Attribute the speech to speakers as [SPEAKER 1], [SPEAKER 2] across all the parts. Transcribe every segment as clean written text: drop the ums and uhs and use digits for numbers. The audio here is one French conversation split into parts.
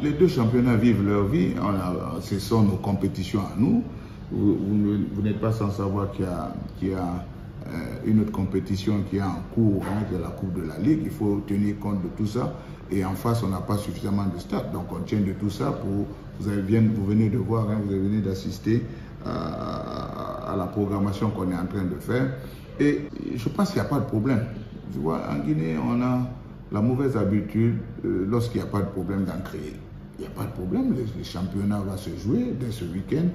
[SPEAKER 1] les deux championnats vivent leur vie. Ce sont nos compétitions à nous. Vous n'êtes pas sans savoir qu'il y a une autre compétition qui est en cours, de la Coupe de la Ligue. Il faut tenir compte de tout ça. Et en face, on n'a pas suffisamment de stade. Donc on tient de tout ça pour... Vous venez de voir, vous venez d'assister à la programmation qu'on est en train de faire. Et je pense qu'il n'y a pas de problème. Tu vois, en Guinée, on a la mauvaise habitude, lorsqu'il n'y a pas de problème, d'en créer. Il n'y a pas de problème, le championnat va se jouer dès ce week-end.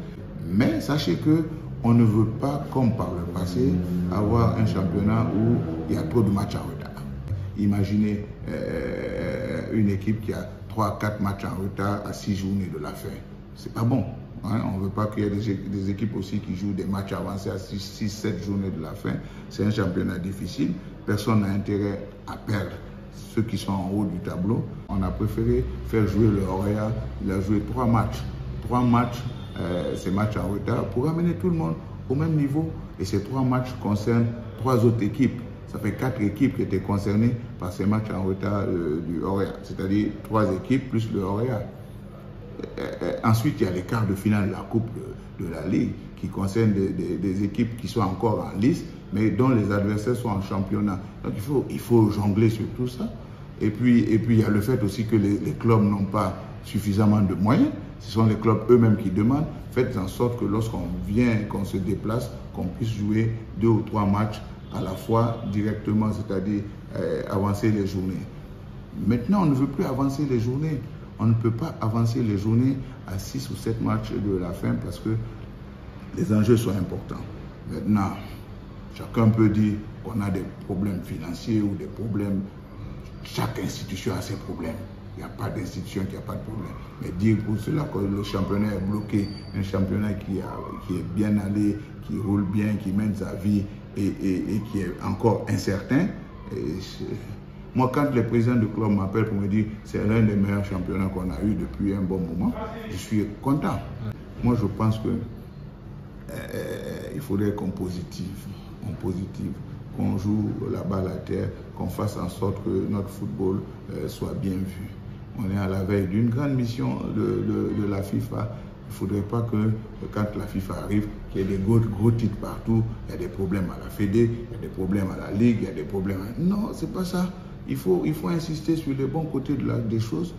[SPEAKER 1] Mais sachez qu'on ne veut pas, comme par le passé, avoir un championnat où il y a trop de matchs en retard. Imaginez une équipe qui a 3-4 matchs en retard à 6 journées de la fin. C'est pas bon. On ne veut pas qu'il y ait des équipes aussi qui jouent des matchs avancés à 6-7 journées de la fin. C'est un championnat difficile. Personne n'a intérêt à perdre ceux qui sont en haut du tableau. On a préféré faire jouer le Horea. Il a joué 3 matchs. 3 matchs, ces matchs en retard, pour amener tout le monde au même niveau. Et ces 3 matchs concernent 3 autres équipes. Ça fait 4 équipes qui étaient concernées par ces matchs en retard du Horea. C'est-à-dire 3 équipes plus le Horea. Ensuite, il y a les quarts de finale de la Coupe de la Ligue qui concernent des équipes qui sont encore en lice, mais dont les adversaires sont en championnat. Donc il faut jongler sur tout ça. Et puis il y a le fait aussi que les clubs n'ont pas suffisamment de moyens. Ce sont les clubs eux-mêmes qui demandent. Faites en sorte que lorsqu'on vient, qu'on se déplace, qu'on puisse jouer 2 ou 3 matchs à la fois directement, c'est-à-dire avancer les journées. Maintenant, on ne veut plus avancer les journées. On ne peut pas avancer les journées à 6 ou 7 matchs de la fin parce que les enjeux sont importants. Maintenant, chacun peut dire qu'on a des problèmes financiers ou des problèmes. Chaque institution a ses problèmes. Il n'y a pas d'institution qui n'a pas de problème. Mais dire pour cela que le championnat est bloqué, un championnat qui est bien allé, qui roule bien, qui mène sa vie et qui est encore incertain. Moi, quand les présidents de club m'appellent pour me dire que c'est l'un des meilleurs championnats qu'on a eu depuis un bon moment, je suis content. Moi, je pense qu'il faudrait qu'on positive, qu'on joue la balle à terre, qu'on fasse en sorte que notre football soit bien vu. On est à la veille d'une grande mission de la FIFA. Il ne faudrait pas que quand la FIFA arrive, qu'il y ait des gros titres partout. Il y a des problèmes à la Fédé, il y a des problèmes à la Ligue, il y a des problèmes... Non, c'est pas ça. Il faut insister sur les bons côtés des choses.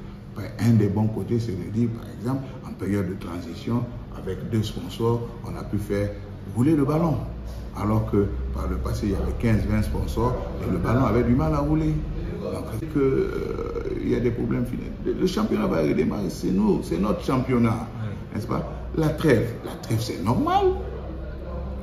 [SPEAKER 1] Un des bons côtés, c'est de dire, par exemple, en période de transition, avec 2 sponsors, on a pu faire rouler le ballon. Alors que par le passé, il y avait 15-20 sponsors et le ballon avait du mal à rouler. Donc, il y a des problèmes financiers. Le championnat va redémarrer, c'est notre championnat, n'est-ce pas? La trêve, c'est normal.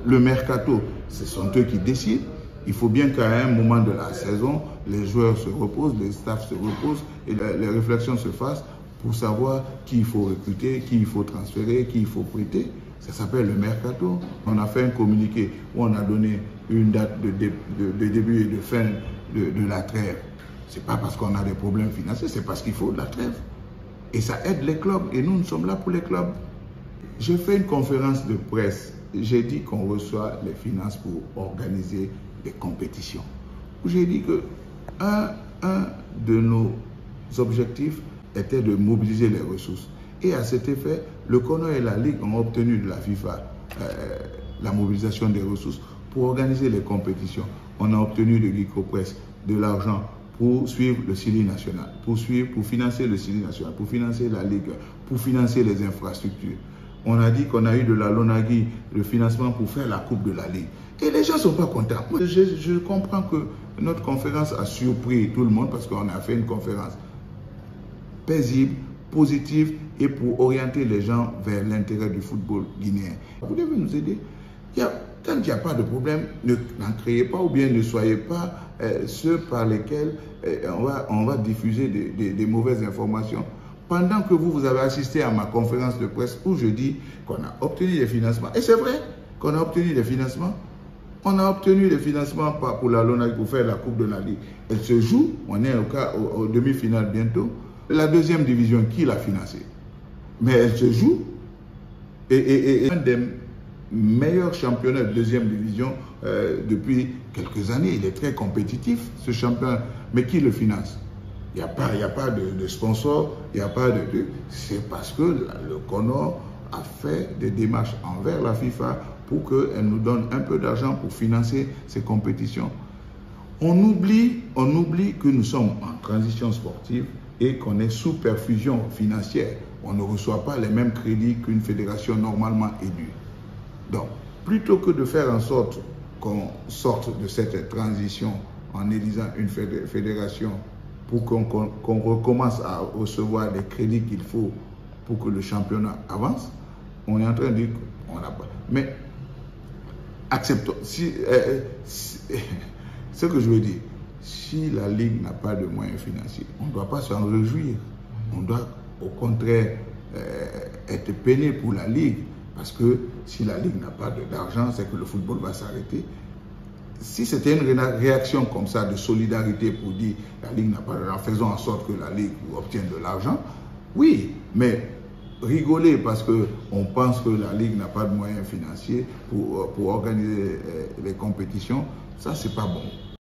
[SPEAKER 1] Le mercato, ce sont eux qui décident. Il faut bien qu'à un moment de la saison, les joueurs se reposent, les staffs se reposent et les réflexions se fassent pour savoir qui il faut recruter, qui il faut transférer, qui il faut prêter. Ça s'appelle le mercato. On a fait un communiqué où on a donné une date de début et de fin de la trêve. Ce n'est pas parce qu'on a des problèmes financiers, c'est parce qu'il faut de la trêve. Et ça aide les clubs et nous sommes là pour les clubs. J'ai fait une conférence de presse. J'ai dit qu'on reçoit les finances pour organiser des compétitions. J'ai dit que un de nos objectifs était de mobiliser les ressources. Et à cet effet, le CONO et la Ligue ont obtenu de la FIFA la mobilisation des ressources pour organiser les compétitions. On a obtenu de l'ICOPRES de l'argent pour suivre le CILI national, pour financer le CILI national, pour financer la Ligue, pour financer les infrastructures. On a dit qu'on a eu de la LONAGUI, le financement pour faire la Coupe de la Ligue. Et les gens ne sont pas contents. Je comprends que notre conférence a surpris tout le monde parce qu'on a fait une conférence paisible, positive et pour orienter les gens vers l'intérêt du football guinéen. Vous devez nous aider. Quand il n'y a pas de problème, n'en créez pas ou bien ne soyez pas ceux par lesquels on va diffuser des mauvaises informations. Pendant que vous avez assisté à ma conférence de presse où je dis qu'on a obtenu des financements. Et c'est vrai qu'on a obtenu des financements. On a obtenu des financements pour la LONAGUI pour faire la Coupe de la Ligue. Elle se joue, on est au demi-finale bientôt. La deuxième division, qui l'a financée? Mais elle se joue. Et un des meilleurs championnats de deuxième division depuis quelques années. Il est très compétitif, ce championnat. Mais qui le finance? Il n'y a pas de sponsor, il n'y a pas de... C'est parce que le CONOR a fait des démarches envers la FIFA pour qu'elle nous donne un peu d'argent pour financer ces compétitions. On oublie que nous sommes en transition sportive et qu'on est sous perfusion financière. On ne reçoit pas les mêmes crédits qu'une fédération normalement élue. Donc, plutôt que de faire en sorte qu'on sorte de cette transition en élisant une fédération pour qu'on recommence à recevoir les crédits qu'il faut pour que le championnat avance, on est en train de dire qu'on n'a pas. Mais acceptons. Ce que je veux dire, si la Ligue n'a pas de moyens financiers, on ne doit pas s'en réjouir. On doit au contraire être peiné pour la Ligue. Parce que si la Ligue n'a pas d'argent, c'est que le football va s'arrêter. Si c'était une réaction comme ça de solidarité pour dire la Ligue n'a pas d'argent, faisons en sorte que la Ligue obtienne de l'argent, oui, mais rigoler parce qu'on pense que la Ligue n'a pas de moyens financiers pour organiser les compétitions, ça c'est pas bon.